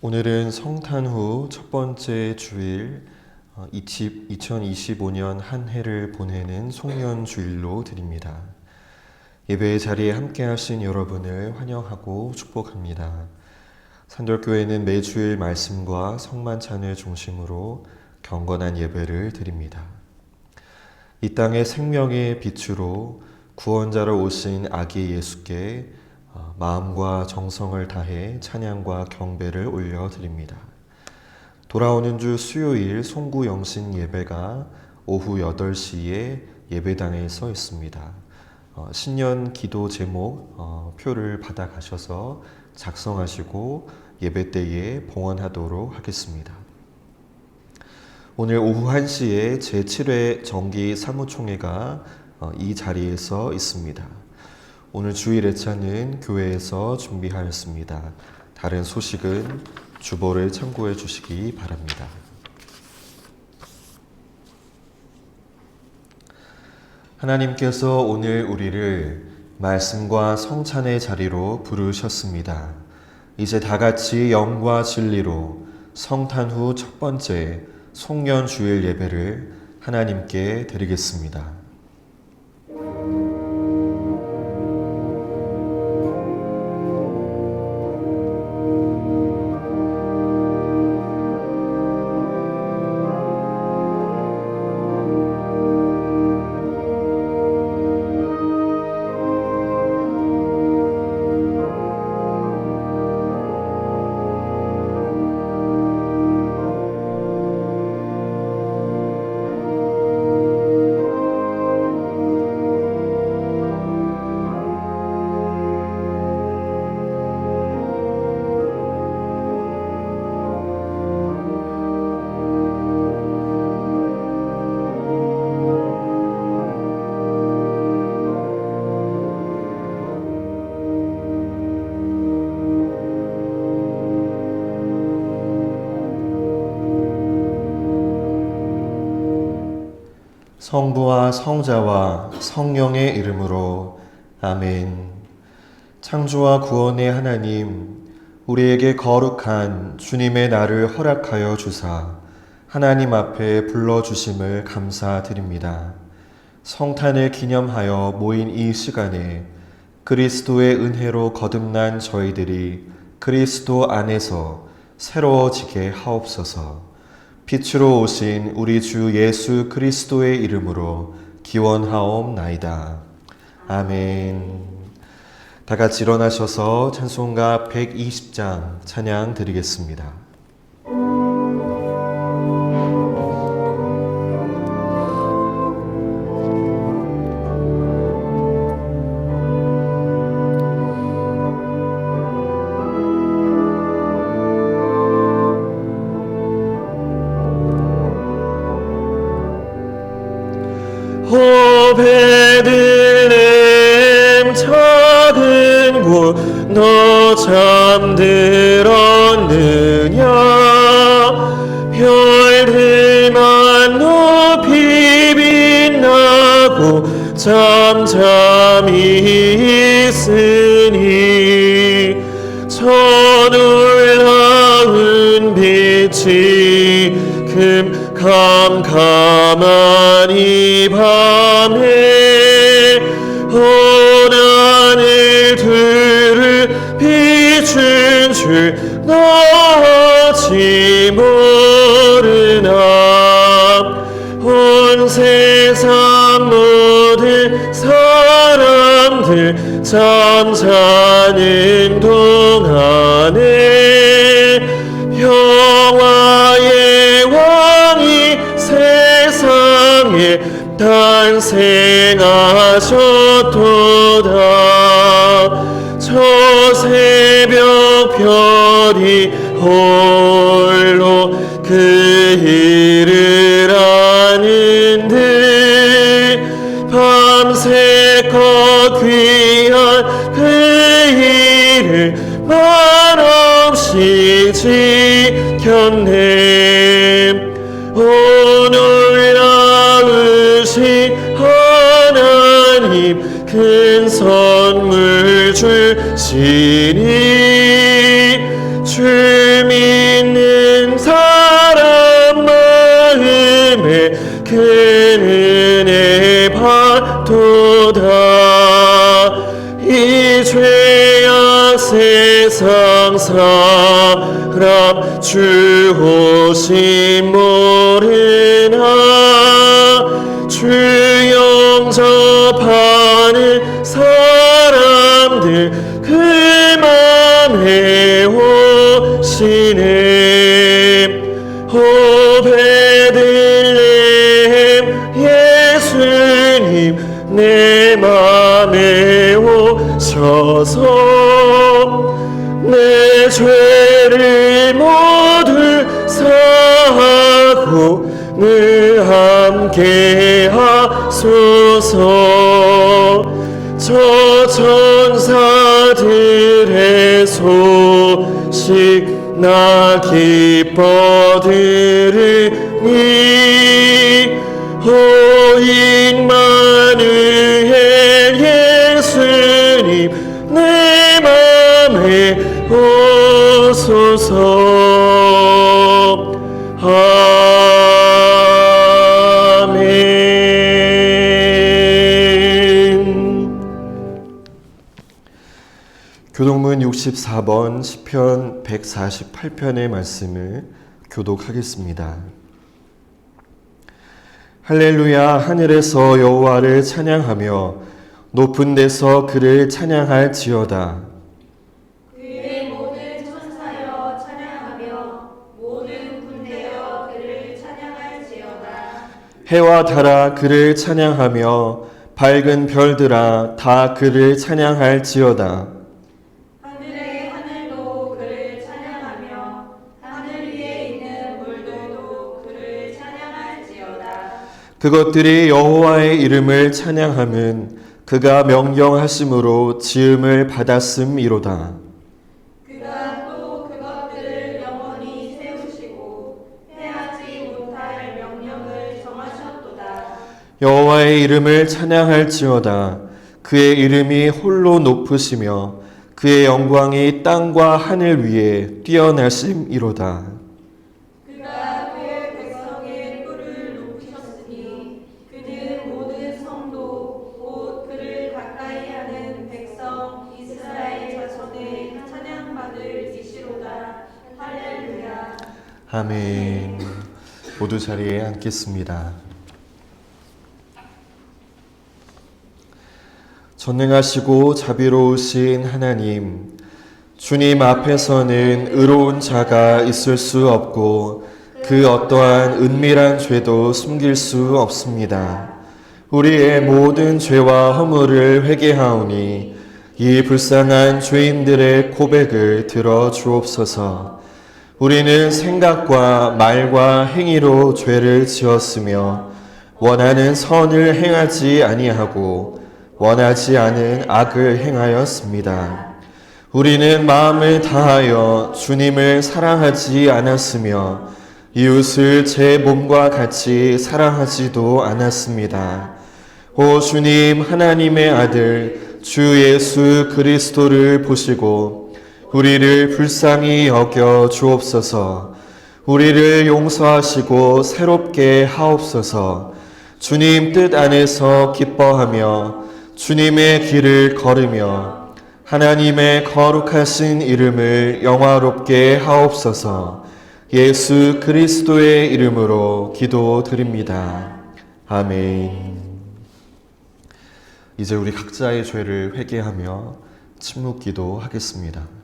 오늘은 성탄 후 첫 번째 주일 2025년 한 해를 보내는 송년주일로 드립니다. 예배의 자리에 함께 하신 여러분을 환영하고 축복합니다. 산돌교회는 매주일 말씀과 성만찬을 중심으로 경건한 예배를 드립니다. 이 땅의 생명의 빛으로 구원자로 오신 아기 예수께 마음과 정성을 다해 찬양과 경배를 올려드립니다. 돌아오는 주 수요일 송구 영신 예배가 오후 8시에 예배당에 서 있습니다. 신년 기도 제목 표를 받아 가셔서 작성하시고 예배 때에 봉헌하도록 하겠습니다. 오늘 오후 1시에 제7회 정기 사무총회가 이 자리에서 있습니다. 오늘 주일 예찬은 교회에서 준비하였습니다. 다른 소식은 주보를 참고해 주시기 바랍니다. 하나님께서 오늘 우리를 말씀과 성찬의 자리로 부르셨습니다. 이제 다 같이 영과 진리로 성탄 후 첫 번째 송년주일 예배를 하나님께 드리겠습니다. 성부와 성자와 성령의 이름으로 아멘. 창조와 구원의 하나님, 우리에게 거룩한 주님의 날을 허락하여 주사 하나님 앞에 불러주심을 감사드립니다. 성탄을 기념하여 모인 이 시간에 그리스도의 은혜로 거듭난 저희들이 그리스도 안에서 새로워지게 하옵소서. 빛으로 오신 우리 주 예수 그리스도의 이름으로 기원하옵나이다. 아멘. 다 같이 일어나셔서 찬송가 120장 찬양 드리겠습니다. 베들레헴 작은 곳 너 잠들었느냐 별들만 높이 빛나고 잠잠히 있으니 저 놀라운 빛이 캄캄한 이 밤에 온 하늘들을 비춘 줄 너지 모르나 온 세상 모든 사람들 잠자는 동안에 평화의 왕이 세상에 탄생하셨도다. 저 새벽 별이 홀로 그 일을 아는데 밤새껏 귀한 그 일을 말없이 지켰네. 오 놀라우신 하나님 큰 선물 주시니 주 믿 세상 사람 주 오심 모르나 주 영접하는 사람들 그 맘에 오시네. 오 베들레헴 예수님 내 맘에 오셔서 내 죄를 모두 사하고 늘 함께 하소서. 저 천사들의 소식 나 기뻐 들으니 오 임마누엘 예수님 내 맘에 오소서. 교독문 64번 시편 148편의 말씀을 교독하겠습니다. 할렐루야. 하늘에서 여호와를 찬양하며 높은 데서 그를 찬양할지어다. 그의 모든 천사여 찬양하며 모든 군대여 그를 찬양할지어다. 해와 달아 그를 찬양하며 밝은 별들아 다 그를 찬양할지어다. 하늘의 하늘도 그를 찬양하며 하늘 위에 있는 물들도 그를 찬양할지어다. 그것들이 여호와의 이름을 찬양함은 그가 명령하심으로 지음을 받았음이로다. 그가 또 그것들을 영원히 세우시고 해하지 못할 명령을 정하셨도다. 여호와의 이름을 찬양할지어다. 그의 이름이 홀로 높으시며 그의 영광이 땅과 하늘 위에 뛰어나심이로다. 그가 그의 백성의 뿔을 높이셨으니 그는 모든 성도 곧 그를 가까이 하는 백성 이스라엘 자손의 찬양받을 이시로다. 할렐루야. 아멘. 모두 자리에 앉겠습니다. 전능하시고 자비로우신 하나님, 주님 앞에서는 의로운 자가 있을 수 없고 그 어떠한 은밀한 죄도 숨길 수 없습니다. 우리의 모든 죄와 허물을 회개하오니 이 불쌍한 죄인들의 고백을 들어 주옵소서. 우리는 생각과 말과 행위로 죄를 지었으며 원하는 선을 행하지 아니하고 원하지 않은 악을 행하였습니다. 우리는 마음을 다하여 주님을 사랑하지 않았으며 이웃을 제 몸과 같이 사랑하지도 않았습니다. 오 주님, 하나님의 아들 주 예수 그리스도를 보시고 우리를 불쌍히 여겨 주옵소서. 우리를 용서하시고 새롭게 하옵소서. 주님 뜻 안에서 기뻐하며 주님의 길을 걸으며 하나님의 거룩하신 이름을 영화롭게 하옵소서. 예수 그리스도의 이름으로 기도드립니다. 아멘. 이제 우리 각자의 죄를 회개하며 침묵 기도하겠습니다.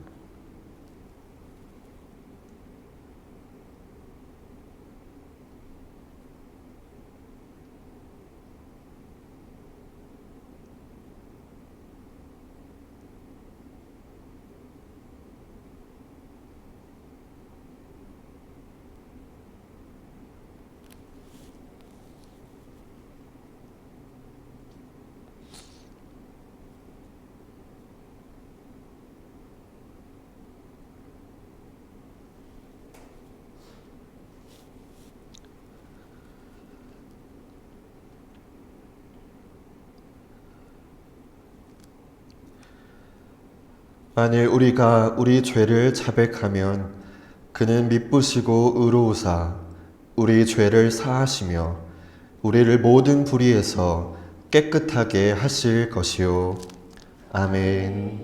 만일 우리가 우리 죄를 자백하면 그는 미쁘시고 의로우사 우리 죄를 사하시며 우리를 모든 불의에서 깨끗하게 하실 것이요. 아멘.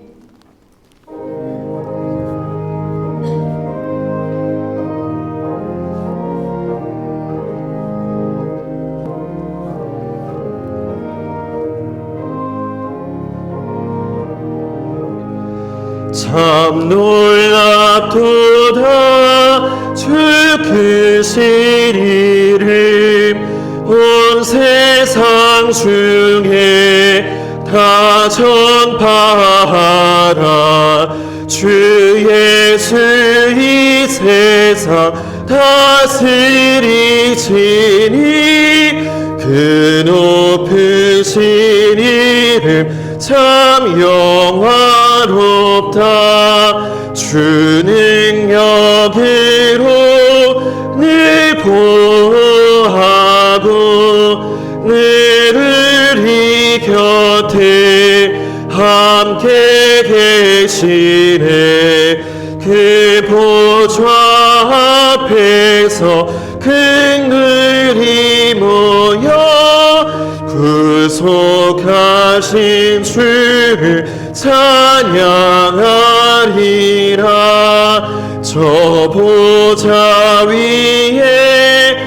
참 놀랍도다. 주 크신 이름 온 세상 중에 다 전파하라. 주 예수 이 세상 다스리시니 그 높으신 이름 참 영화롭다. 주 능력으로 늘 보호하고 늘 우리 곁에 함께 계시네. 그 보좌 앞에서 긍휼히 모여 구속하신 주를 찬양하리라. 저 보좌 위에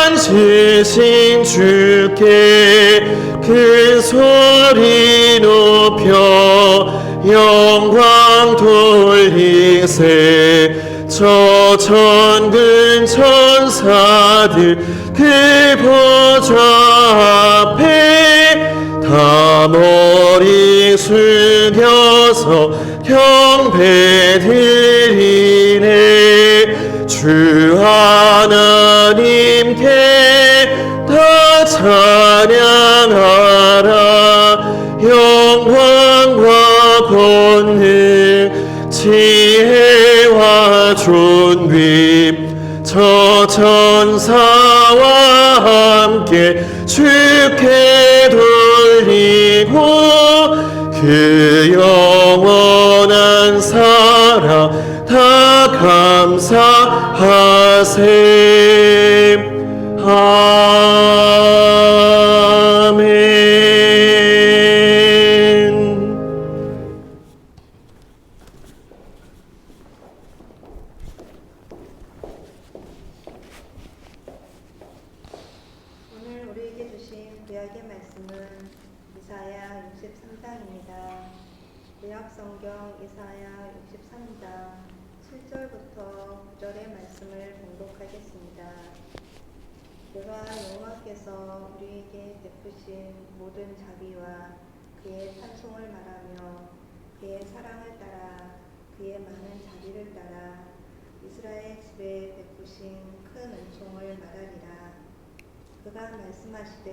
앉으신 주께 큰 소리 높여 영광 돌리세. 저 천군 천사들 그 보좌 앞에 다 머리 숙여서 경배드리네. 주 하나님께 다 찬양하라. 영광과 권능 지혜와 존귀 저 천사와 함께 주께 돌리고 그 영원한 사랑 다 감사하세. 아멘. 오늘 우리에게 주신 구약의 말씀은 이사야 63장입니다. 구약 성경 이사야 63장 7절부터 9절의 말씀을 봉독하겠습니다. 내가 여호와께서 우리에게 베푸신 모든 자비와 그의 찬송을 말하며 그의 사랑을 따라 그의 많은 자비를 따라 이스라엘 집에 베푸신 큰 은총을 말하리라. 그가 말씀하시되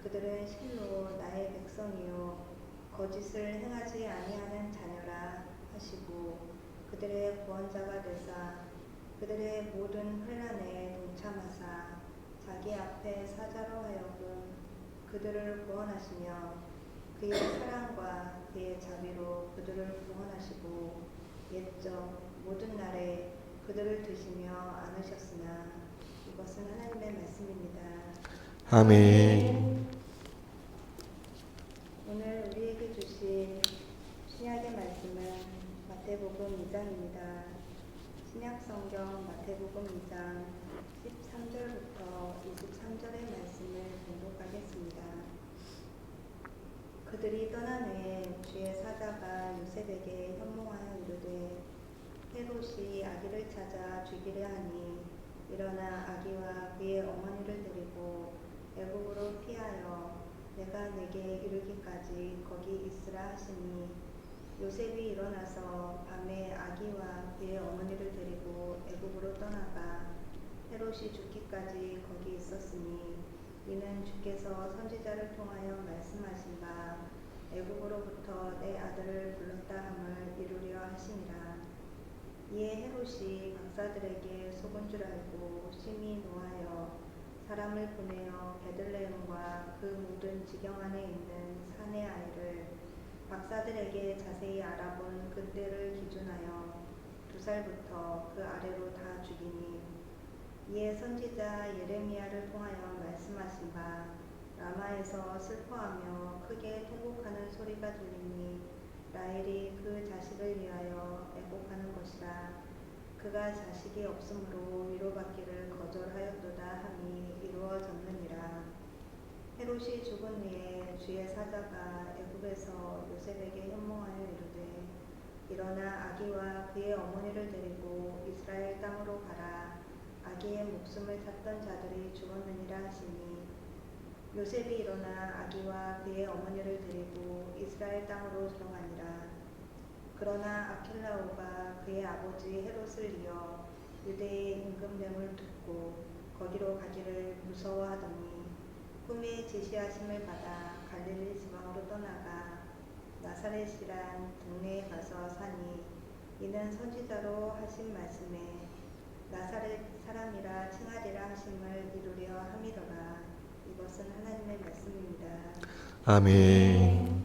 그들은 실로 나의 백성이요 거짓을 행하지 아니하는 자녀라 하시고 그들의 구원자가 되사 그들의 모든 환난에 동참하사 자기 앞에 사자로 하여금 그들을 구원하시며 그의 사랑과 그의 자비로 그들을 구원하시고 옛적 모든 날에 그들을 드시며 안으셨으나. 이것은 하나님의 말씀입니다. 아멘. 오늘 우리에게 주신 신약의 말씀은 마태복음 2장입니다. 신약성경 마태복음 2장 13절부터 23절의 말씀을 봉독하겠습니다. 그들이 떠난 후에 주의 사자가 요셉에게 현몽하여 이르되 헤롯이 아기를 찾아 죽이려 하니 일어나 아기와 그의 어머니를 데리고 애국으로 피하여 내가 내게 이르기까지 거기 있으라 하시니 요셉이 일어나서 밤에 아기와 그의 어머니를 데리고 애국으로 떠나가 헤롯이 죽기까지 거기 있었으니 이는 주께서 선지자를 통하여 말씀하신 바 애국으로부터 내 아들을 불렀다 함을 이루려 하시니라. 이에 헤롯이 박사들에게 속은 줄 알고 심히 노하여 사람을 보내어 베들레헴과 그 모든 지경 안에 있는 산의 아이를 박사들에게 자세히 알아본 그때를 기준하여 2살부터 그 아래로 다 죽이니 이에 선지자 예레미야를 통하여 말씀하신 바 라마에서 슬퍼하며 크게 통곡하는 소리가 들리니 라헬이 그 자식을 위하여 애곡하는 것이라. 그가 자식이 없으므로 위로받기를 거절하였도다 함이 이루어졌느니라. 헤롯이 죽은 후에 주의 사자가 애굽에서 요셉에게 현몽하여 이르되 일어나 아기와 그의 어머니를 데리고 이스라엘 땅으로 가라. 아기의 목숨을 탔던 자들이 죽었느니라 하시니 요셉이 일어나 아기와 그의 어머니를 데리고 이스라엘 땅으로 들어가니라. 그러나 아킬라오가 그의 아버지 헤롯을 이어 유대의 임금됨을 듣고 거기로 가기를 무서워하더니 꿈에 지시하심을 받아 갈릴리 지방으로 떠나가 나사렛이란 동네에 가서 사니 이는 선지자로 하신 말씀에 나사렛 사람이라 칭하리라 하심을 이루려 함이더라. 이것은 하나님의 말씀입니다. 아멘.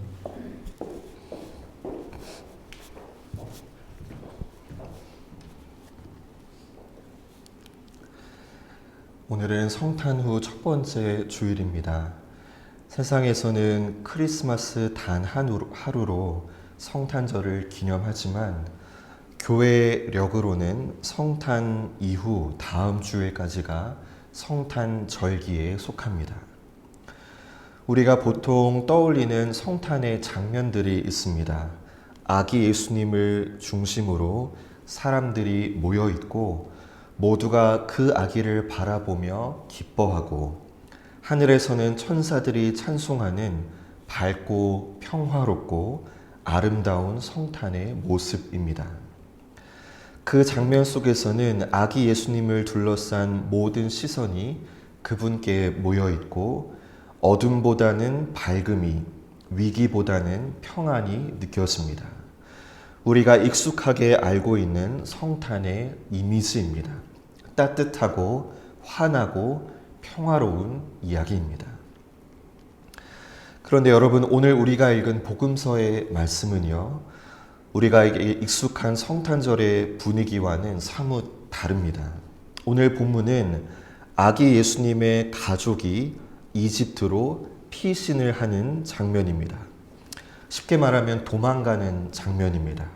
오늘은 성탄 후 첫 번째 주일입니다. 세상에서는 크리스마스 단 하루로 성탄절을 기념하지만 교회력으로는 성탄 이후 다음 주일까지가 성탄절기에 속합니다. 우리가 보통 떠올리는 성탄의 장면들이 있습니다. 아기 예수님을 중심으로 사람들이 모여 있고 모두가 그 아기를 바라보며 기뻐하고 하늘에서는 천사들이 찬송하는 밝고 평화롭고 아름다운 성탄의 모습입니다. 그 장면 속에서는 아기 예수님을 둘러싼 모든 시선이 그분께 모여 있고 어둠보다는 밝음이, 위기보다는 평안이 느껴집니다. 우리가 익숙하게 알고 있는 성탄의 이미지입니다. 따뜻하고 환하고 평화로운 이야기입니다. 그런데 여러분, 오늘 우리가 읽은 복음서의 말씀은요, 우리가 익숙한 성탄절의 분위기와는 사뭇 다릅니다. 오늘 본문은 아기 예수님의 가족이 이집트로 피신을 하는 장면입니다. 쉽게 말하면 도망가는 장면입니다.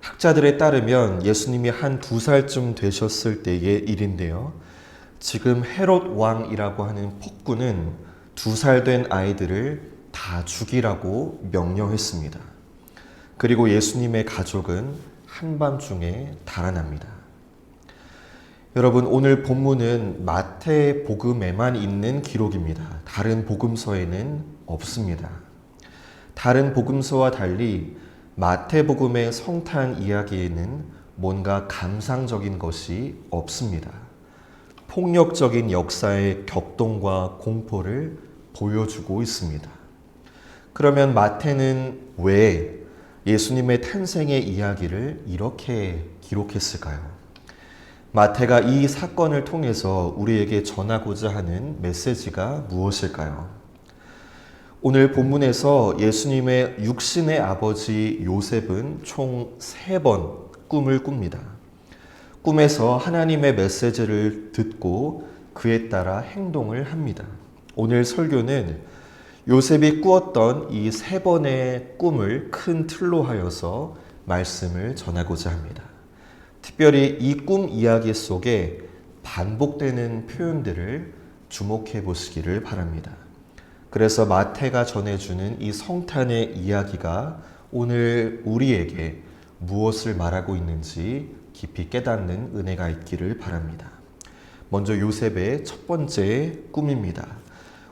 학자들에 따르면 예수님이 한 2살쯤 되셨을 때의 일인데요. 지금 헤롯 왕이라고 하는 폭군은 2살 된 아이들을 다 죽이라고 명령했습니다. 그리고 예수님의 가족은 한밤중에 달아납니다. 여러분, 오늘 본문은 마태복음에만 있는 기록입니다. 다른 복음서에는 없습니다. 다른 복음서와 달리 마태복음의 성탄 이야기에는 뭔가 감상적인 것이 없습니다. 폭력적인 역사의 격동과 공포를 보여주고 있습니다. 그러면 마태는 왜 예수님의 탄생의 이야기를 이렇게 기록했을까요? 마태가 이 사건을 통해서 우리에게 전하고자 하는 메시지가 무엇일까요? 오늘 본문에서 예수님의 육신의 아버지 요셉은 총 3번 꿈을 꿉니다. 꿈에서 하나님의 메시지를 듣고 그에 따라 행동을 합니다. 오늘 설교는 요셉이 꾸었던 이 3번의 꿈을 큰 틀로 하여서 말씀을 전하고자 합니다. 특별히 이 꿈 이야기 속에 반복되는 표현들을 주목해 보시기를 바랍니다. 그래서 마태가 전해주는 이 성탄의 이야기가 오늘 우리에게 무엇을 말하고 있는지 깊이 깨닫는 은혜가 있기를 바랍니다. 먼저 요셉의 첫 번째 꿈입니다.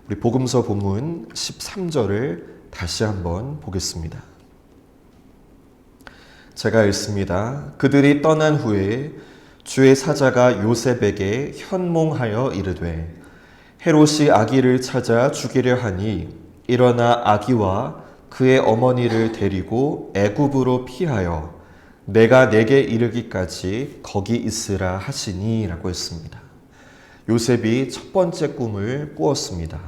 우리 복음서 본문 13절을 다시 한번 보겠습니다. 제가 읽습니다. 그들이 떠난 후에 주의 사자가 요셉에게 현몽하여 이르되 헤롯이 아기를 찾아 죽이려 하니 일어나 아기와 그의 어머니를 데리고 애굽으로 피하여 내가 내게 이르기까지 거기 있으라 하시니 라고 했습니다. 요셉이 첫 번째 꿈을 꾸었습니다.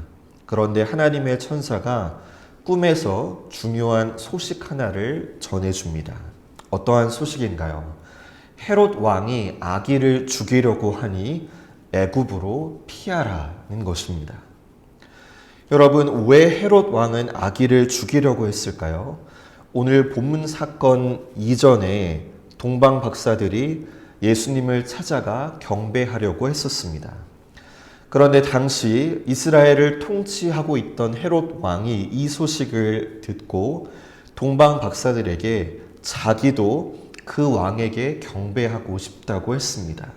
그런데 하나님의 천사가 꿈에서 중요한 소식 하나를 전해줍니다. 어떠한 소식인가요? 헤롯 왕이 아기를 죽이려고 하니 애굽으로 피하라는 것입니다. 여러분, 왜 헤롯 왕은 아기를 죽이려고 했을까요? 오늘 본문 사건 이전에 동방 박사들이 예수님을 찾아가 경배하려고 했었습니다. 그런데 당시 이스라엘을 통치하고 있던 헤롯 왕이 이 소식을 듣고 동방 박사들에게 자기도 그 왕에게 경배하고 싶다고 했습니다.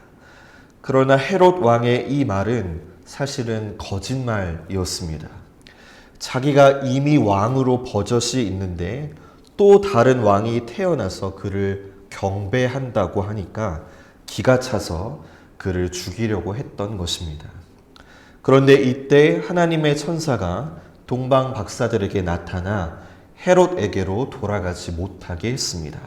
그러나 헤롯 왕의 이 말은 사실은 거짓말이었습니다. 자기가 이미 왕으로 버젓이 있는데 또 다른 왕이 태어나서 그를 경배한다고 하니까 기가 차서 그를 죽이려고 했던 것입니다. 그런데 이때 하나님의 천사가 동방 박사들에게 나타나 헤롯에게로 돌아가지 못하게 했습니다.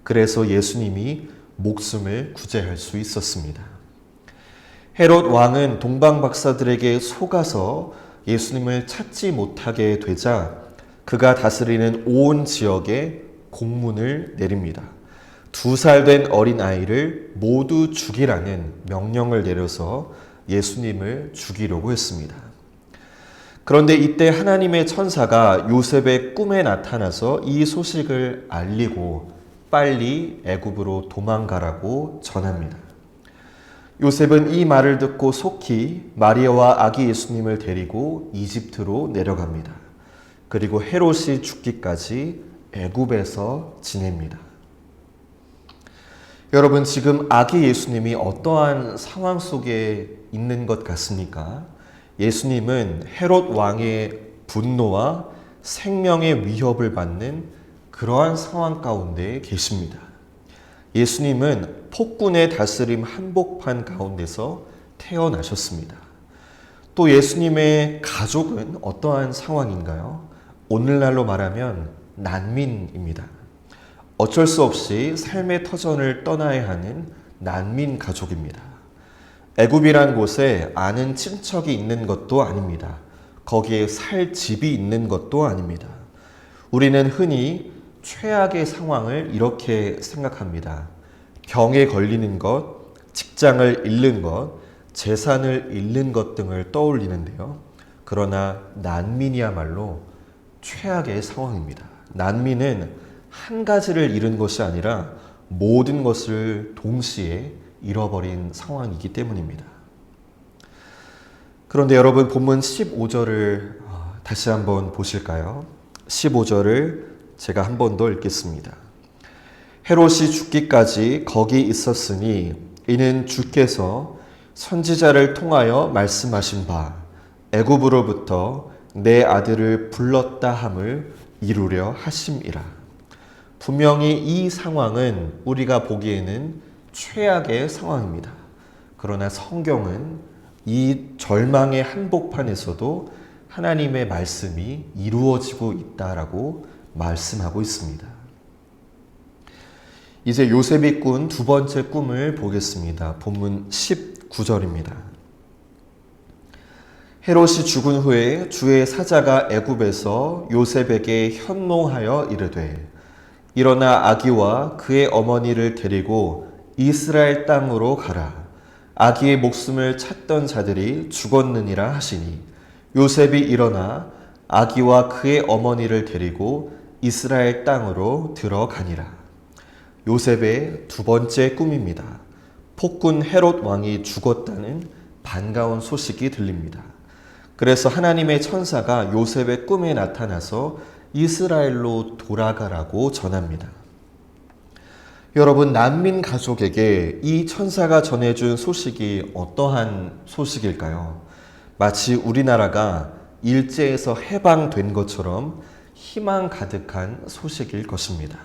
그래서 예수님이 목숨을 구제할 수 있었습니다. 헤롯 왕은 동방 박사들에게 속아서 예수님을 찾지 못하게 되자 그가 다스리는 온 지역에 공문을 내립니다. 2살 된 어린아이를 모두 죽이라는 명령을 내려서 예수님을 죽이려고 했습니다. 그런데 이때 하나님의 천사가 요셉의 꿈에 나타나서 이 소식을 알리고 빨리 애굽으로 도망가라고 전합니다. 요셉은 이 말을 듣고 속히 마리아와 아기 예수님을 데리고 이집트로 내려갑니다. 그리고 헤롯이 죽기까지 애굽에서 지냅니다. 여러분, 지금 아기 예수님이 어떠한 상황 속에 있는 것 같습니까? 예수님은 헤롯 왕의 분노와 생명의 위협을 받는 그러한 상황 가운데 계십니다. 예수님은 폭군의 다스림 한복판 가운데서 태어나셨습니다. 또 예수님의 가족은 어떠한 상황인가요? 오늘날로 말하면 난민입니다. 어쩔 수 없이 삶의 터전을 떠나야 하는 난민 가족입니다. 애굽이란 곳에 아는 친척이 있는 것도 아닙니다. 거기에 살 집이 있는 것도 아닙니다. 우리는 흔히 최악의 상황을 이렇게 생각합니다. 병에 걸리는 것, 직장을 잃는 것, 재산을 잃는 것 등을 떠올리는데요. 그러나 난민이야말로 최악의 상황입니다. 난민은 한 가지를 잃은 것이 아니라 모든 것을 동시에 잃어버린 상황이기 때문입니다. 그런데 여러분, 본문 15절을 다시 한번 보실까요? 15절을 제가 한 번 더 읽겠습니다. 헤롯이 죽기까지 거기 있었으니 이는 주께서 선지자를 통하여 말씀하신 바 애굽으로부터 내 아들을 불렀다 함을 이루려 하심이라. 분명히 이 상황은 우리가 보기에는 최악의 상황입니다. 그러나 성경은 이 절망의 한복판에서도 하나님의 말씀이 이루어지고 있다라고 말씀하고 있습니다. 이제 요셉이 꾼 두 번째 꿈을 보겠습니다. 본문 19절입니다. 헤롯이 죽은 후에 주의 사자가 애굽에서 요셉에게 현노하여 이르되 일어나 아기와 그의 어머니를 데리고 이스라엘 땅으로 가라. 아기의 목숨을 찾던 자들이 죽었느니라 하시니 요셉이 일어나 아기와 그의 어머니를 데리고 이스라엘 땅으로 들어가니라. 요셉의 두 번째 꿈입니다. 폭군 헤롯 왕이 죽었다는 반가운 소식이 들립니다. 그래서 하나님의 천사가 요셉의 꿈에 나타나서 이스라엘로 돌아가라고 전합니다. 여러분, 난민 가족에게 이 천사가 전해준 소식이 어떠한 소식일까요? 마치 우리나라가 일제에서 해방된 것처럼 희망 가득한 소식일 것입니다.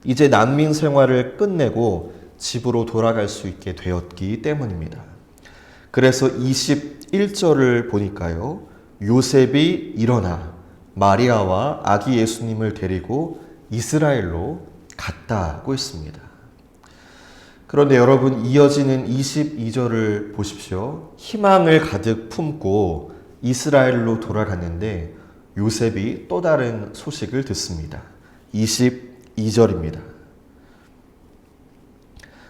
이제 난민 생활을 끝내고 집으로 돌아갈 수 있게 되었기 때문입니다. 그래서 21절을 보니까요. 요셉이 일어나 마리아와 아기 예수님을 데리고 이스라엘로 갔다고 했습니다. 그런데 여러분, 이어지는 22절을 보십시오. 희망을 가득 품고 이스라엘로 돌아갔는데 요셉이 또 다른 소식을 듣습니다. 22절입니다.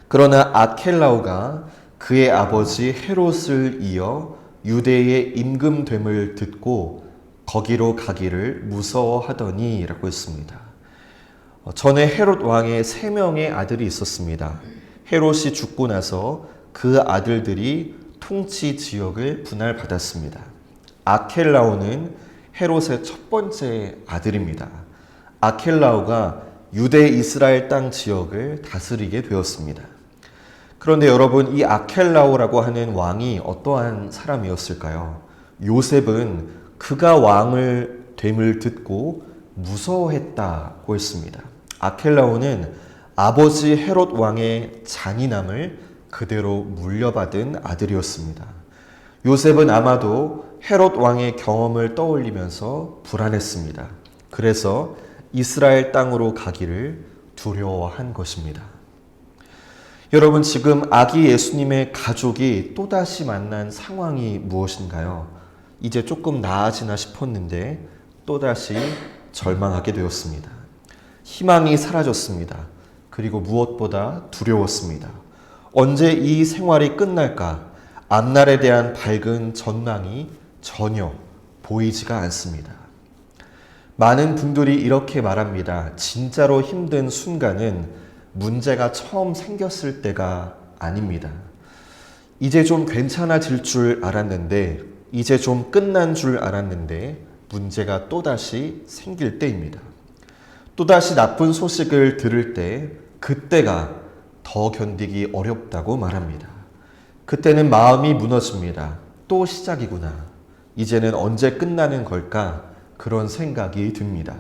그러나 아켈라오가 그의 아버지 헤롯을 이어 유대의 임금됨을 듣고 거기로 가기를 무서워하더니 라고 했습니다. 전에 헤롯 왕의 3명의 아들이 있었습니다. 헤롯이 죽고 나서 그 아들들이 통치 지역을 분할받았습니다. 아켈라오는 헤롯의 첫 번째 아들입니다. 아켈라오가 유대 이스라엘 땅 지역을 다스리게 되었습니다. 그런데 여러분, 이 아켈라오라고 하는 왕이 어떠한 사람이었을까요? 요셉은 그가 왕을 됨을 듣고 무서워했다고 했습니다. 아켈라오는 아버지 헤롯 왕의 잔인함을 그대로 물려받은 아들이었습니다. 요셉은 아마도 헤롯 왕의 경험을 떠올리면서 불안했습니다. 그래서 이스라엘 땅으로 가기를 두려워한 것입니다. 여러분, 지금 아기 예수님의 가족이 또다시 만난 상황이 무엇인가요? 이제 조금 나아지나 싶었는데 또다시 절망하게 되었습니다. 희망이 사라졌습니다. 그리고 무엇보다 두려웠습니다. 언제 이 생활이 끝날까? 앞날에 대한 밝은 전망이 전혀 보이지가 않습니다. 많은 분들이 이렇게 말합니다. 진짜로 힘든 순간은 문제가 처음 생겼을 때가 아닙니다. 이제 좀 괜찮아질 줄 알았는데, 이제 좀 끝난 줄 알았는데 문제가 또다시 생길 때입니다. 또다시 나쁜 소식을 들을 때 그때가 더 견디기 어렵다고 말합니다. 그때는 마음이 무너집니다. 또 시작이구나. 이제는 언제 끝나는 걸까? 그런 생각이 듭니다.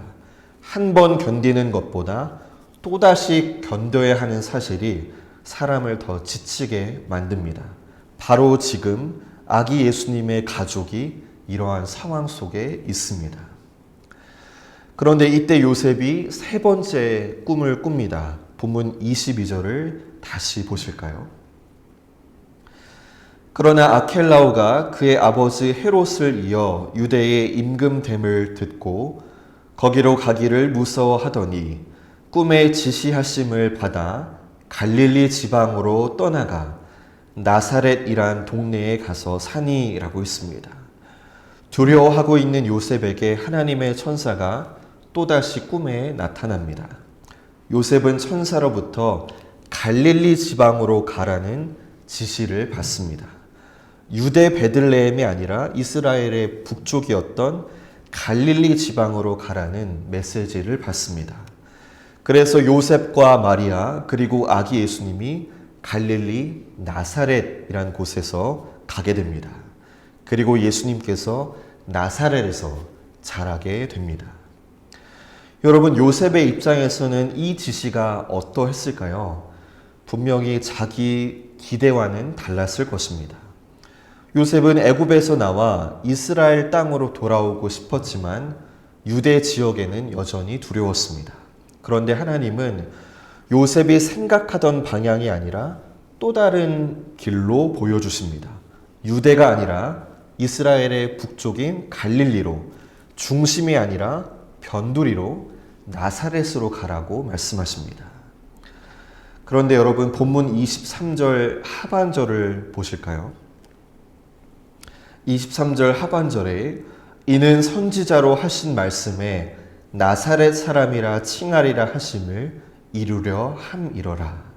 한 번 견디는 것보다 또다시 견뎌야 하는 사실이 사람을 더 지치게 만듭니다. 바로 지금 아기 예수님의 가족이 이러한 상황 속에 있습니다. 그런데 이때 요셉이 세 번째 꿈을 꿉니다. 본문 22절을 다시 보실까요? 그러나 아켈라오가 그의 아버지 헤롯을 이어 유대의 임금됨을 듣고 거기로 가기를 무서워하더니 꿈에 지시하심을 받아 갈릴리 지방으로 떠나가 나사렛이란 동네에 가서 사니라고 있습니다. 두려워하고 있는 요셉에게 하나님의 천사가 또다시 꿈에 나타납니다. 요셉은 천사로부터 갈릴리 지방으로 가라는 지시를 받습니다. 유대 베들레헴이 아니라 이스라엘의 북쪽이었던 갈릴리 지방으로 가라는 메시지를 받습니다. 그래서 요셉과 마리아 그리고 아기 예수님이 갈릴리 나사렛이란 곳에서 가게 됩니다. 그리고 예수님께서 나사렛에서 자라게 됩니다. 여러분, 요셉의 입장에서는 이 지시가 어떠했을까요? 분명히 자기 기대와는 달랐을 것입니다. 요셉은 애굽에서 나와 이스라엘 땅으로 돌아오고 싶었지만 유대 지역에는 여전히 두려웠습니다. 그런데 하나님은 요셉이 생각하던 방향이 아니라 또 다른 길로 보여주십니다. 유대가 아니라 이스라엘의 북쪽인 갈릴리로, 중심이 아니라 변두리로 나사렛으로 가라고 말씀하십니다. 그런데 여러분, 본문 23절 하반절을 보실까요? 23절 하반절에 이는 선지자로 하신 말씀에 나사렛 사람이라 칭하리라 하심을 이루려 함이러라.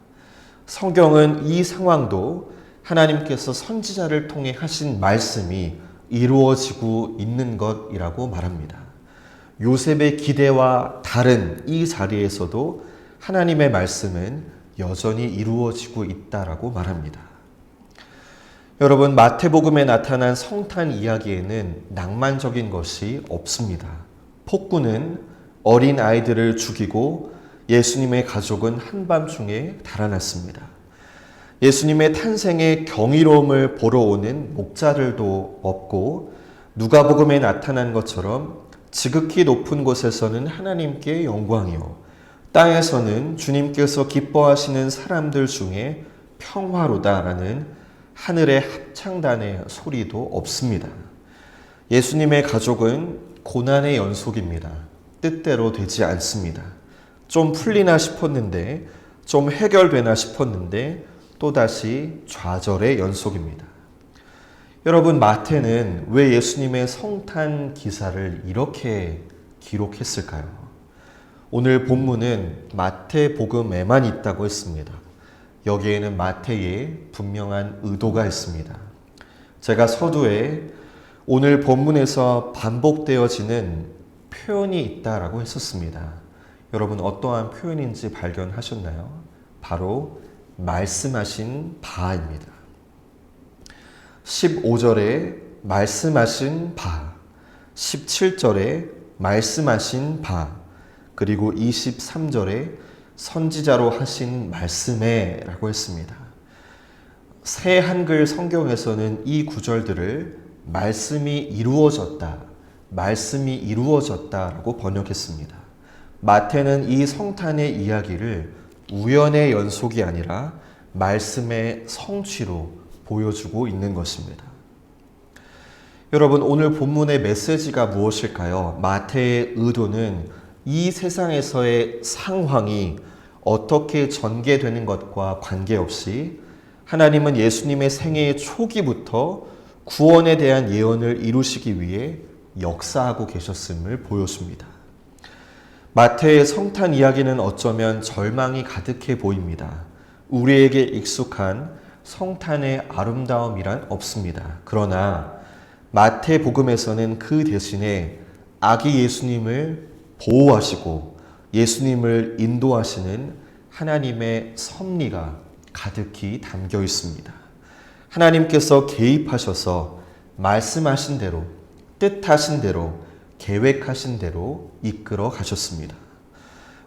성경은 이 상황도 하나님께서 선지자를 통해 하신 말씀이 이루어지고 있는 것이라고 말합니다. 요셉의 기대와 다른 이 자리에서도 하나님의 말씀은 여전히 이루어지고 있다라고 말합니다. 여러분, 마태복음에 나타난 성탄 이야기에는 낭만적인 것이 없습니다. 폭군은 어린 아이들을 죽이고 예수님의 가족은 한밤중에 달아났습니다. 예수님의 탄생의 경이로움을 보러 오는 목자들도 없고 누가복음에 나타난 것처럼 지극히 높은 곳에서는 하나님께 영광이요 땅에서는 주님께서 기뻐하시는 사람들 중에 평화로다라는 하늘의 합창단의 소리도 없습니다. 예수님의 가족은 고난의 연속입니다. 뜻대로 되지 않습니다. 좀 풀리나 싶었는데, 좀 해결되나 싶었는데 또다시 좌절의 연속입니다. 여러분, 마태는 왜 예수님의 성탄 기사를 이렇게 기록했을까요? 오늘 본문은 마태복음에만 있다고 했습니다. 여기에는 마태의 분명한 의도가 있습니다. 제가 서두에 오늘 본문에서 반복되어지는 표현이 있다라고 했었습니다. 여러분 어떠한 표현인지 발견하셨나요? 바로 말씀하신 바입니다. 15절에 말씀하신 바, 17절에 말씀하신 바, 그리고 23절에 선지자로 하신 말씀에 라고 했습니다. 새 한글 성경에서는 이 구절들을 말씀이 이루어졌다, 말씀이 이루어졌다라고 번역했습니다. 마태는 이 성탄의 이야기를 우연의 연속이 아니라 말씀의 성취로 보여주고 있는 것입니다. 여러분, 오늘 본문의 메시지가 무엇일까요? 마태의 의도는 이 세상에서의 상황이 어떻게 전개되는 것과 관계없이 하나님은 예수님의 생애의 초기부터 구원에 대한 예언을 이루시기 위해 역사하고 계셨음을 보여줍니다. 마태의 성탄 이야기는 어쩌면 절망이 가득해 보입니다. 우리에게 익숙한 성탄의 아름다움이란 없습니다. 그러나 마태복음에서는 그 대신에 아기 예수님을 보호하시고 예수님을 인도하시는 하나님의 섭리가 가득히 담겨 있습니다. 하나님께서 개입하셔서 말씀하신 대로, 뜻하신 대로, 계획하신 대로 이끌어 가셨습니다.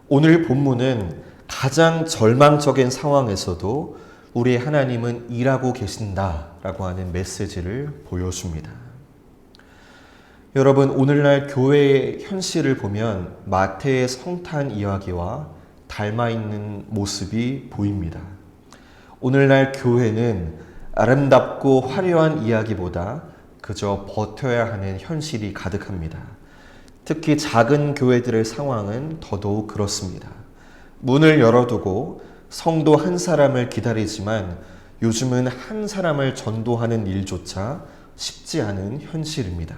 오늘 본문은 가장 절망적인 상황에서도 우리 하나님은 일하고 계신다라고 하는 메시지를 보여줍니다. 여러분, 오늘날 교회의 현실을 보면 마태의 성탄 이야기와 닮아있는 모습이 보입니다. 오늘날 교회는 아름답고 화려한 이야기보다 그저 버텨야 하는 현실이 가득합니다. 특히 작은 교회들의 상황은 더더욱 그렇습니다. 문을 열어두고 성도 한 사람을 기다리지만 요즘은 한 사람을 전도하는 일조차 쉽지 않은 현실입니다.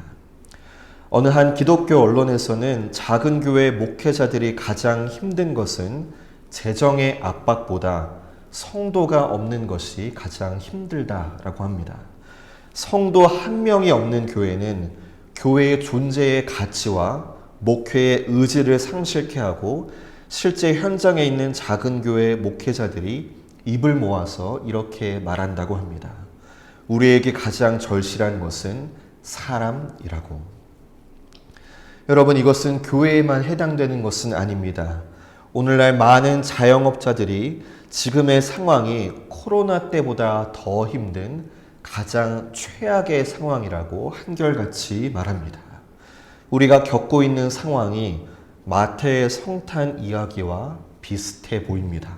어느 한 기독교 언론에서는 작은 교회 목회자들이 가장 힘든 것은 재정의 압박보다 성도가 없는 것이 가장 힘들다라고 합니다. 성도 한 명이 없는 교회는 교회의 존재의 가치와 목회의 의지를 상실케 하고 실제 현장에 있는 작은 교회 목회자들이 입을 모아서 이렇게 말한다고 합니다. 우리에게 가장 절실한 것은 사람이라고. 여러분, 이것은 교회에만 해당되는 것은 아닙니다. 오늘날 많은 자영업자들이 지금의 상황이 코로나 때보다 더 힘든 가장 최악의 상황이라고 한결같이 말합니다. 우리가 겪고 있는 상황이 마태의 성탄 이야기와 비슷해 보입니다.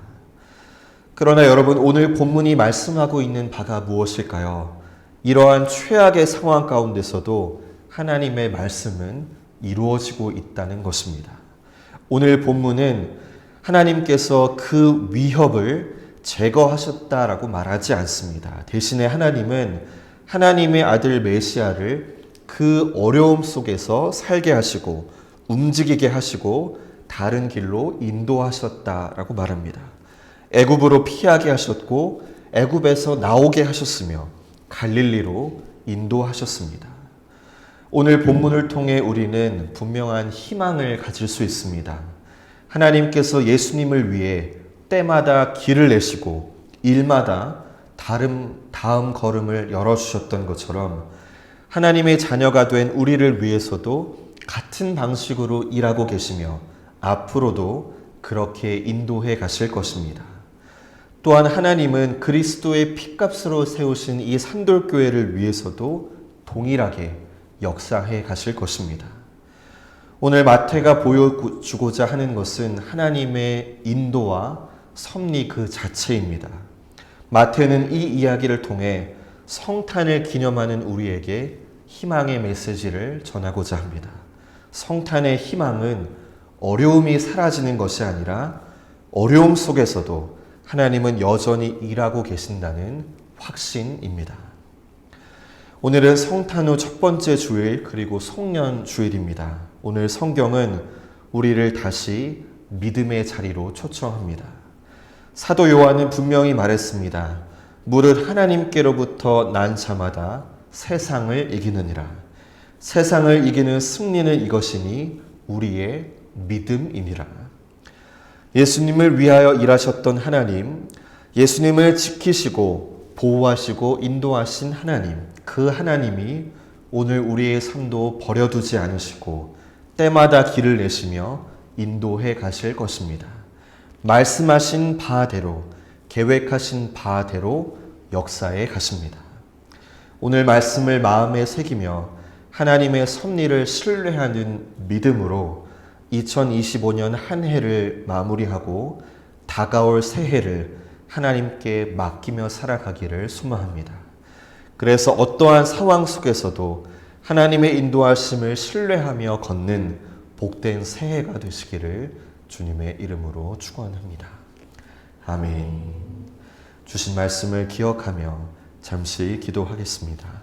그러나 여러분, 오늘 본문이 말씀하고 있는 바가 무엇일까요? 이러한 최악의 상황 가운데서도 하나님의 말씀은 이루어지고 있다는 것입니다. 오늘 본문은 하나님께서 그 위협을 제거하셨다라고 말하지 않습니다. 대신에 하나님은 하나님의 아들 메시아를 그 어려움 속에서 살게 하시고 움직이게 하시고 다른 길로 인도하셨다라고 말합니다. 애굽으로 피하게 하셨고 애굽에서 나오게 하셨으며 갈릴리로 인도하셨습니다. 오늘 본문을 통해 우리는 분명한 희망을 가질 수 있습니다. 하나님께서 예수님을 위해 때마다 길을 내시고 일마다 다음 걸음을 열어주셨던 것처럼 하나님의 자녀가 된 우리를 위해서도 같은 방식으로 일하고 계시며 앞으로도 그렇게 인도해 가실 것입니다. 또한 하나님은 그리스도의 피값으로 세우신 이 산돌교회를 위해서도 동일하게 역사해 가실 것입니다. 오늘 마태가 보여주고자 하는 것은 하나님의 인도와 섭리 그 자체입니다. 마태는 이 이야기를 통해 성탄을 기념하는 우리에게 희망의 메시지를 전하고자 합니다. 성탄의 희망은 어려움이 사라지는 것이 아니라 어려움 속에서도 하나님은 여전히 일하고 계신다는 확신입니다. 오늘은 성탄 후 첫 번째 주일 그리고 송년 주일입니다. 오늘 성경은 우리를 다시 믿음의 자리로 초청합니다. 사도 요한은 분명히 말했습니다. 무릇 하나님께로부터 난 자마다 세상을 이기느니라. 세상을 이기는 승리는 이것이니 우리의 믿음이니라. 예수님을 위하여 일하셨던 하나님, 예수님을 지키시고 보호하시고 인도하신 하나님, 그 하나님이 오늘 우리의 삶도 버려두지 않으시고 때마다 길을 내시며 인도해 가실 것입니다. 말씀하신 바대로, 계획하신 바대로 역사해 가십니다. 오늘 말씀을 마음에 새기며 하나님의 섭리를 신뢰하는 믿음으로 2025년 한 해를 마무리하고 다가올 새해를 하나님께 맡기며 살아가기를 소망합니다. 그래서 어떠한 상황 속에서도 하나님의 인도하심을 신뢰하며 걷는 복된 새해가 되시기를 주님의 이름으로 축원합니다. 아멘. 주신 말씀을 기억하며 잠시 기도하겠습니다.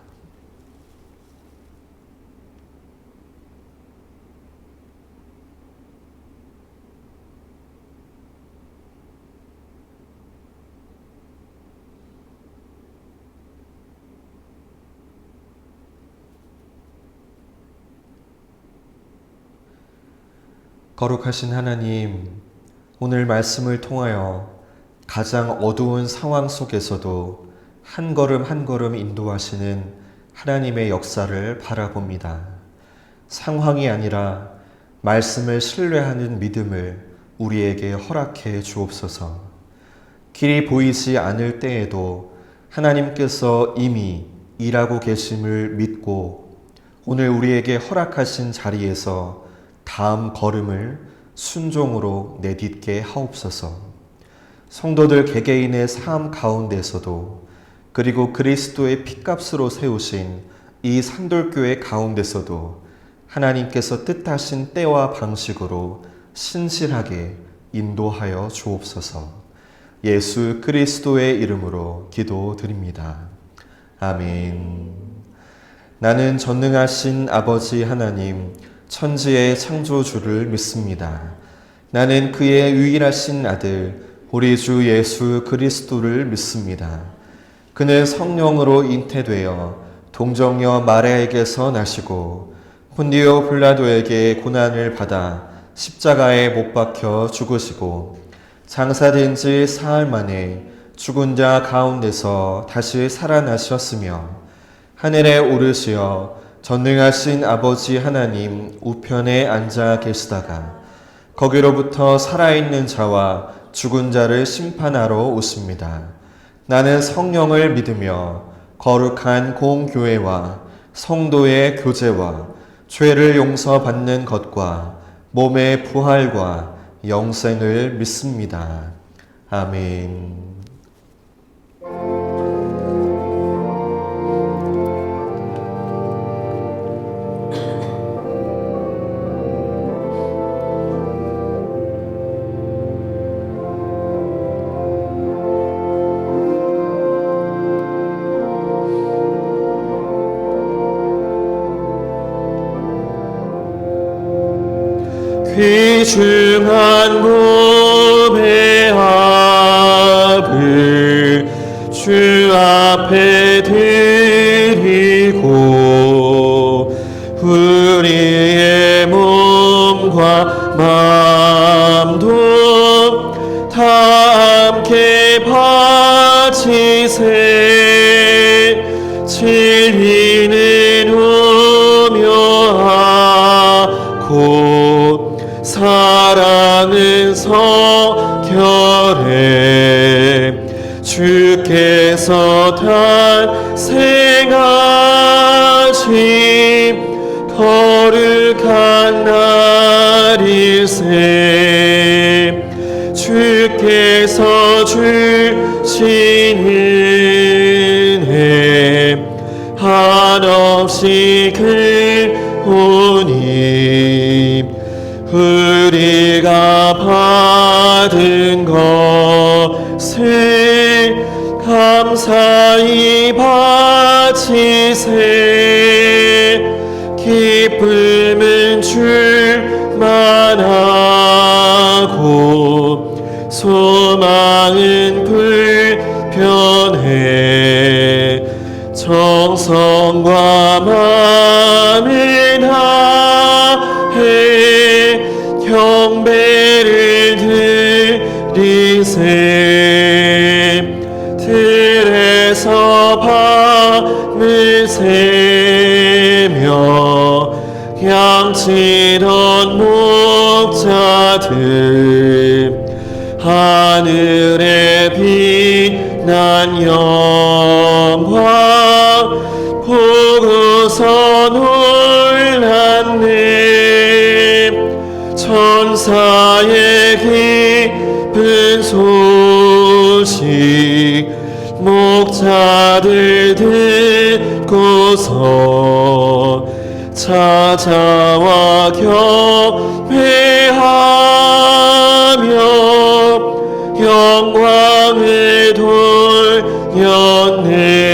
거룩하신 하나님, 오늘 말씀을 통하여 가장 어두운 상황 속에서도 한 걸음 한 걸음 인도하시는 하나님의 역사를 바라봅니다. 상황이 아니라 말씀을 신뢰하는 믿음을 우리에게 허락해 주옵소서. 길이 보이지 않을 때에도 하나님께서 이미 일하고 계심을 믿고 오늘 우리에게 허락하신 자리에서 다음 걸음을 순종으로 내딛게 하옵소서. 성도들 개개인의 삶 가운데서도 그리고 그리스도의 핏값으로 세우신 이 산돌교회 가운데서도 하나님께서 뜻하신 때와 방식으로 신실하게 인도하여 주옵소서. 예수 그리스도의 이름으로 기도드립니다. 아멘. 나는 전능하신 아버지 하나님, 천지의 창조주를 믿습니다. 나는 그의 유일하신 아들 우리 주 예수 그리스도를 믿습니다. 그는 성령으로 잉태되어 동정녀 마리아에게서 나시고 본디오 빌라도에게 고난을 받아 십자가에 못 박혀 죽으시고 장사된 지 사흘 만에 죽은 자 가운데서 다시 살아나셨으며 하늘에 오르시어 전능하신 아버지 하나님 우편에 앉아 계시다가 거기로부터 살아있는 자와 죽은 자를 심판하러 오십니다. 나는 성령을 믿으며 거룩한 공교회와 성도의 교제와 죄를 용서받는 것과 몸의 부활과 영생을 믿습니다. 아멘. 귀중한 몸의 합을 주 앞에 드리고 우리의 몸과 마음도 다 함께 바치세. 진리는 오묘하고 사랑은 성결해. 주께서 탄생하신 거룩한 날일세. 주께서 주신 은혜 한없이 크오니 우리가 받은 것을 감사히 바치세. 기쁨은 줄만 하고 소망은 불편해. 정성과 마음을 다해. 경배를 드리세. 들에서 밤을 새며 양치던 목자들 하늘에 빛난 영광 보고서 놀랐네. 천사의 기쁜 소식 목자들 듣고서 찾아와 경배하며 영광을 돌렸네.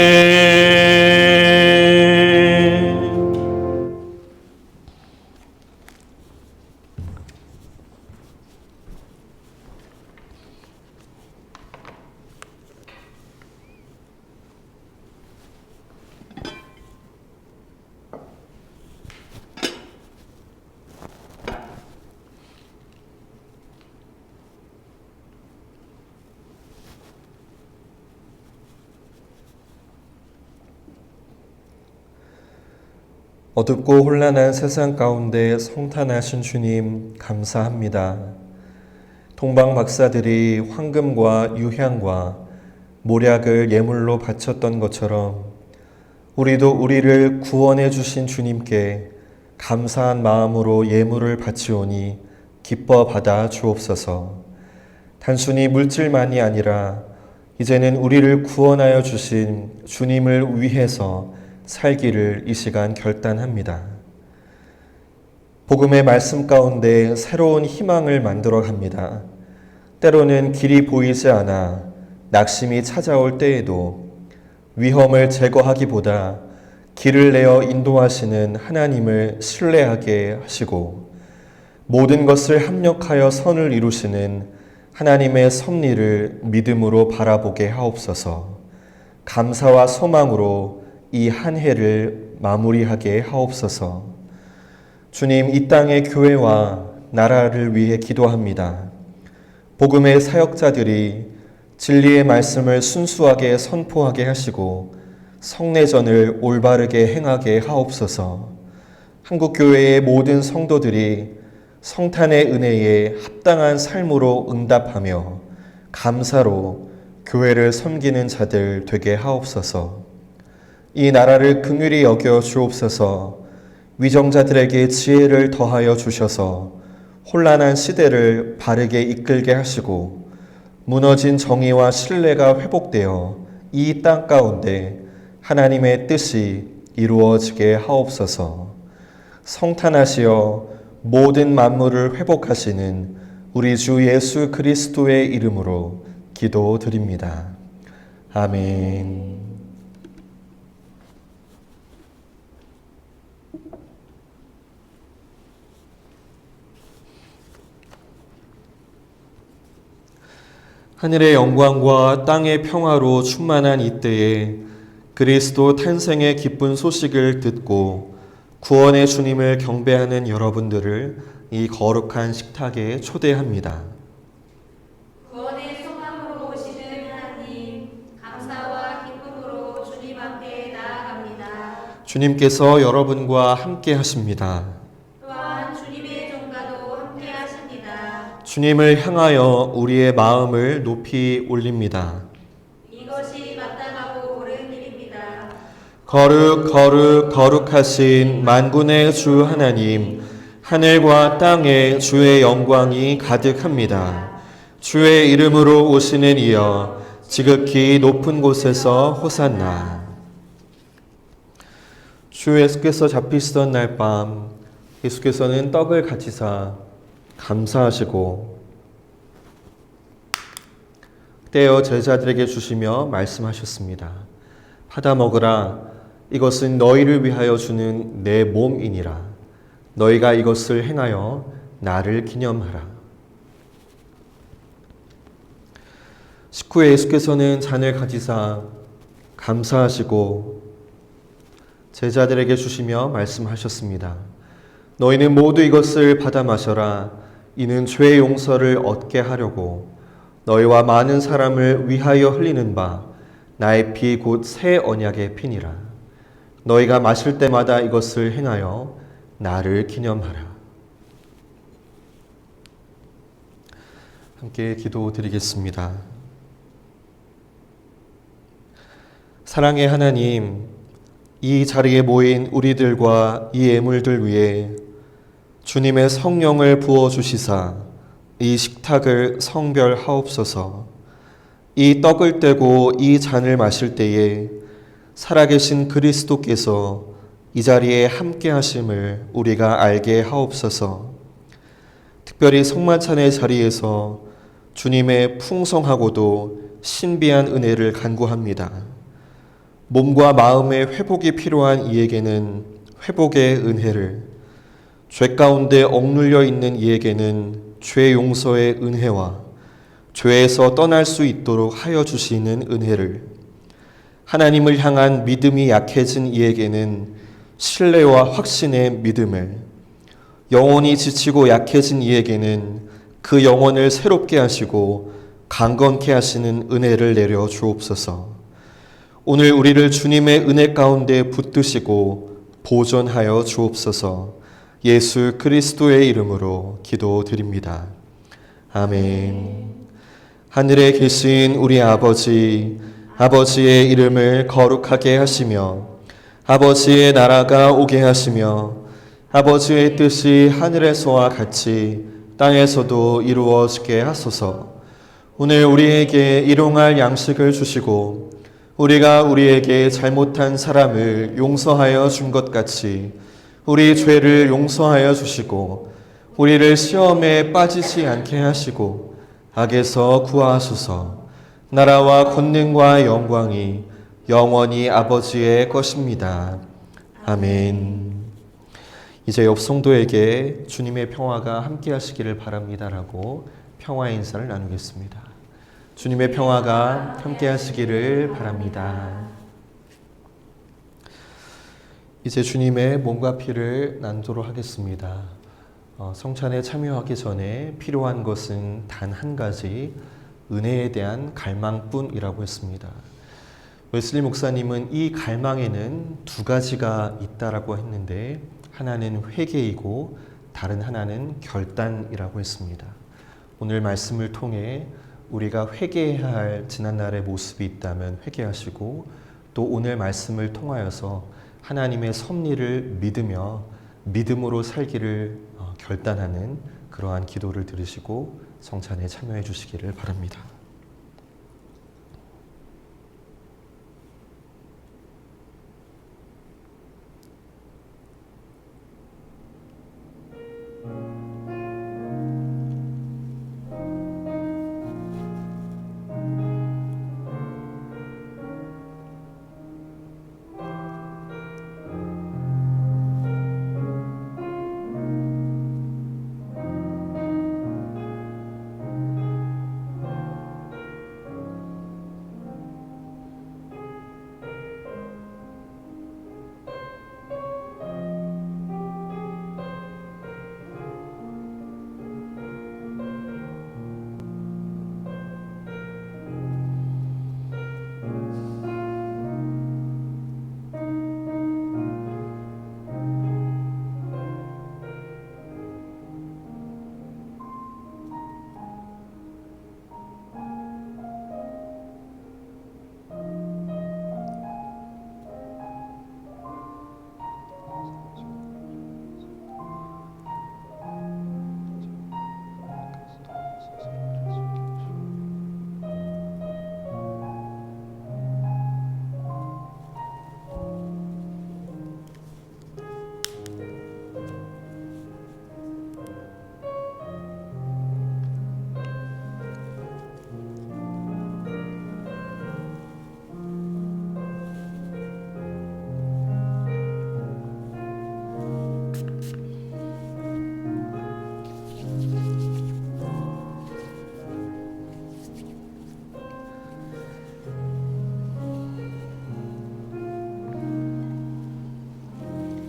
어둡고 혼란한 세상 가운데 성탄하신 주님 감사합니다. 동방 박사들이 황금과 유향과 몰약을 예물로 바쳤던 것처럼 우리도 우리를 구원해 주신 주님께 감사한 마음으로 예물을 바치오니 기뻐 받아 주옵소서. 단순히 물질만이 아니라 이제는 우리를 구원하여 주신 주님을 위해서 살기를 이 시간 결단합니다. 복음의 말씀 가운데 새로운 희망을 만들어 갑니다. 때로는 길이 보이지 않아 낙심이 찾아올 때에도 위험을 제거하기보다 길을 내어 인도하시는 하나님을 신뢰하게 하시고 모든 것을 합력하여 선을 이루시는 하나님의 섭리를 믿음으로 바라보게 하옵소서. 감사와 소망으로 이 한 해를 마무리하게 하옵소서. 주님, 이 땅의 교회와 나라를 위해 기도합니다. 복음의 사역자들이 진리의 말씀을 순수하게 선포하게 하시고 성례전을 올바르게 행하게 하옵소서. 한국교회의 모든 성도들이 성탄의 은혜에 합당한 삶으로 응답하며 감사로 교회를 섬기는 자들 되게 하옵소서. 이 나라를 긍휼히 여겨 주옵소서. 위정자들에게 지혜를 더하여 주셔서 혼란한 시대를 바르게 이끌게 하시고 무너진 정의와 신뢰가 회복되어 이 땅 가운데 하나님의 뜻이 이루어지게 하옵소서. 성탄하시어 모든 만물을 회복하시는 우리 주 예수 그리스도의 이름으로 기도드립니다. 아멘. 하늘의 영광과 땅의 평화로 충만한 이때에 그리스도 탄생의 기쁜 소식을 듣고 구원의 주님을 경배하는 여러분들을 이 거룩한 식탁에 초대합니다. 구원의 소망으로 오시는 하나님, 감사와 기쁨으로 주님 앞에 나아갑니다. 주님께서 여러분과 함께 하십니다. 또한 주님의 종과도 함께 하십니다. 주님을 향하여 우리의 마음을 높이 올립니다. 이것이 마땅하고 옳은 일입니다. 거룩 거룩 거룩하신 만군의 주 하나님, 하늘과 땅에 주의 영광이 가득합니다. 주의 이름으로 오시는 이여 지극히 높은 곳에서 호산나. 주 예수께서 잡히시던 날 밤 예수께서는 떡을 가지사 감사하시고 떼어 제자들에게 주시며 말씀하셨습니다. 받아 먹으라. 이것은 너희를 위하여 주는 내 몸이니라. 너희가 이것을 행하여 나를 기념하라. 식후에 예수께서는 잔을 가지사 감사하시고 제자들에게 주시며 말씀하셨습니다. 너희는 모두 이것을 받아 마셔라. 이는 죄의 용서를 얻게 하려고 너희와 많은 사람을 위하여 흘리는 바 나의 피 곧 새 언약의 피니라. 너희가 마실 때마다 이것을 행하여 나를 기념하라. 함께 기도드리겠습니다. 사랑의 하나님, 이 자리에 모인 우리들과 이 예물들 위해 주님의 성령을 부어주시사 이 식탁을 성별하옵소서. 이 떡을 떼고 이 잔을 마실 때에 살아계신 그리스도께서 이 자리에 함께 하심을 우리가 알게 하옵소서. 특별히 성만찬의 자리에서 주님의 풍성하고도 신비한 은혜를 간구합니다. 몸과 마음의 회복이 필요한 이에게는 회복의 은혜를, 죄 가운데 억눌려 있는 이에게는 죄 용서의 은혜와 죄에서 떠날 수 있도록 하여 주시는 은혜를, 하나님을 향한 믿음이 약해진 이에게는 신뢰와 확신의 믿음을, 영혼이 지치고 약해진 이에게는 그 영혼을 새롭게 하시고 강건케 하시는 은혜를 내려 주옵소서. 오늘 우리를 주님의 은혜 가운데 붙드시고 보존하여 주옵소서. 예수 그리스도의 이름으로 기도드립니다. 아멘. 하늘에 계신 우리 아버지, 아버지의 이름을 거룩하게 하시며 아버지의 나라가 오게 하시며 아버지의 뜻이 하늘에서와 같이 땅에서도 이루어지게 하소서. 오늘 우리에게 일용할 양식을 주시고 우리가 우리에게 잘못한 사람을 용서하여 준 것 같이 우리 죄를 용서하여 주시고 우리를 시험에 빠지지 않게 하시고 악에서 구하소서. 나라와 권능과 영광이 영원히 아버지의 것입니다. 아멘. 이제 옆 성도에게 주님의 평화가 함께 하시기를 바랍니다라고 평화의 인사를 나누겠습니다. 주님의 평화가 함께 하시기를 바랍니다. 이제 주님의 몸과 피를 나누도록 하겠습니다. 성찬에 참여하기 전에 필요한 것은 단 한 가지, 은혜에 대한 갈망뿐이라고 했습니다. 웨슬리 목사님은 이 갈망에는 두 가지가 있다라고 했는데 하나는 회개이고 다른 하나는 결단이라고 했습니다. 오늘 말씀을 통해 우리가 회개해야 할 지난날의 모습이 있다면 회개하시고 또 오늘 말씀을 통하여서 하나님의 섭리를 믿으며 믿음으로 살기를 결단하는 그러한 기도를 들으시고 성찬에 참여해 주시기를 바랍니다.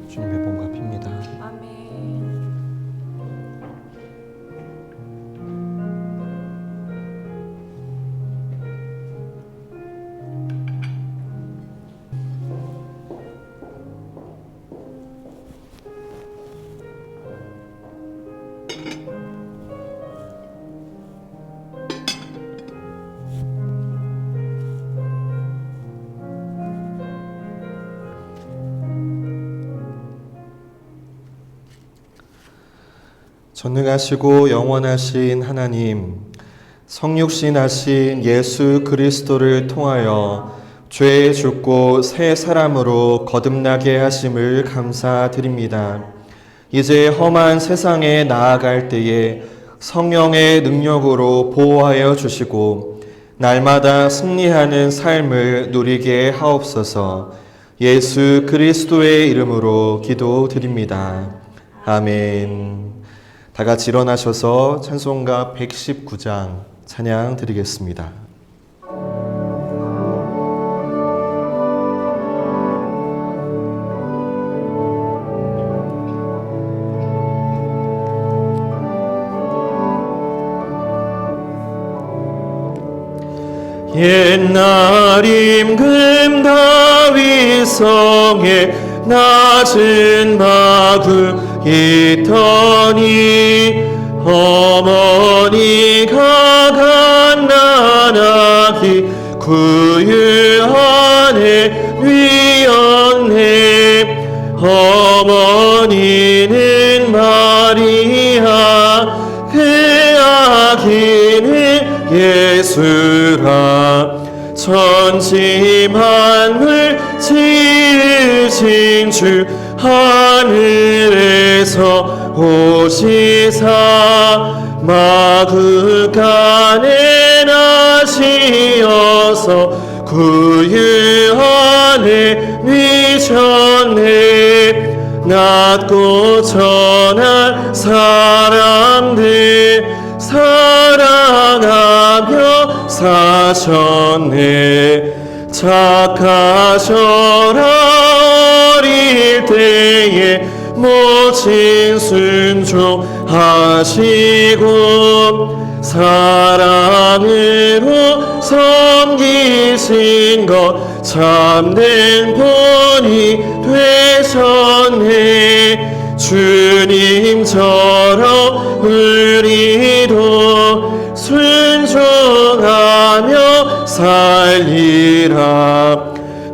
주님의 몸과 피입니다. 아멘. 전능하시고 영원하신 하나님, 성육신 하신 예수 그리스도를 통하여 죄에 죽고 새 사람으로 거듭나게 하심을 감사드립니다. 이제 험한 세상에 나아갈 때에 성령의 능력으로 보호하여 주시고 날마다 승리하는 삶을 누리게 하옵소서. 예수 그리스도의 이름으로 기도드립니다. 아멘. 다 같이 일어나셔서 찬송가 119장 찬양 드리겠습니다. 옛날 임금 다윗성에 낮은 마구 있더니 어머니가 갓난아기 구유 안에 위었네. 어머니는 마리아, 그 아기는 예수라. 천지 만물 지으신 주 하늘에서 오시사 마구간에 나시어서 구유 안에 위셨네. 낮고 천한 사람들 사랑하며 사셨네. 착하셔라 어릴 때에 모친 순종하시고 사랑으로 섬기신 것 참된 본이 되셨네. 주님처럼 우리도 순종하며 살리라.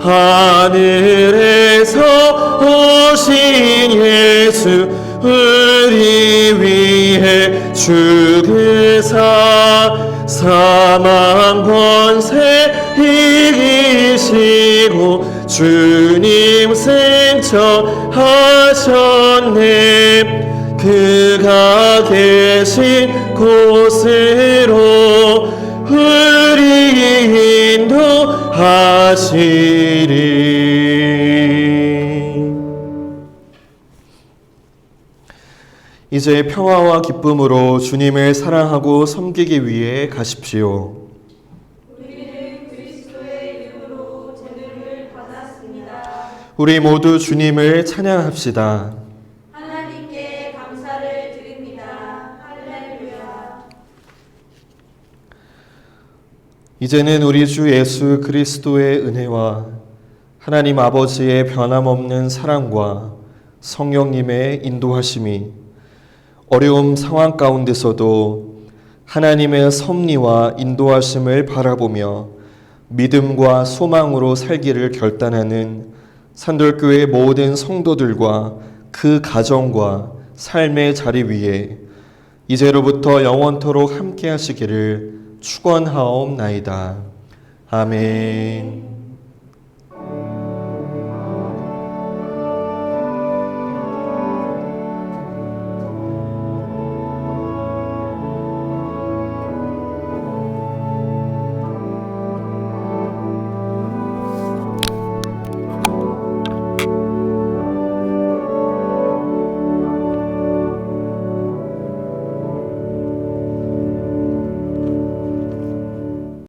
하늘에서 오신 예수 우리 위해 죽으사 사망 권세 이기시고 주님 승천하셨네. 그가 계신 곳으로 우리 인도하시리. 이제 평화와 기쁨으로 주님을 사랑하고 섬기기 위해 가십시오. 우리는 그리스도의 이름으로 제물을 받았습니다. 우리 모두 주님을 찬양합시다. 하나님께 감사를 드립니다. 할렐루야. 이제는 우리 주 예수 그리스도의 은혜와 하나님 아버지의 변함없는 사랑과 성령님의 인도하심이 어려움 상황 가운데서도 하나님의 섭리와 인도하심을 바라보며 믿음과 소망으로 살기를 결단하는 산돌교회 모든 성도들과 그 가정과 삶의 자리 위에 이제로부터 영원토록 함께 하시기를 축원하옵나이다. 아멘.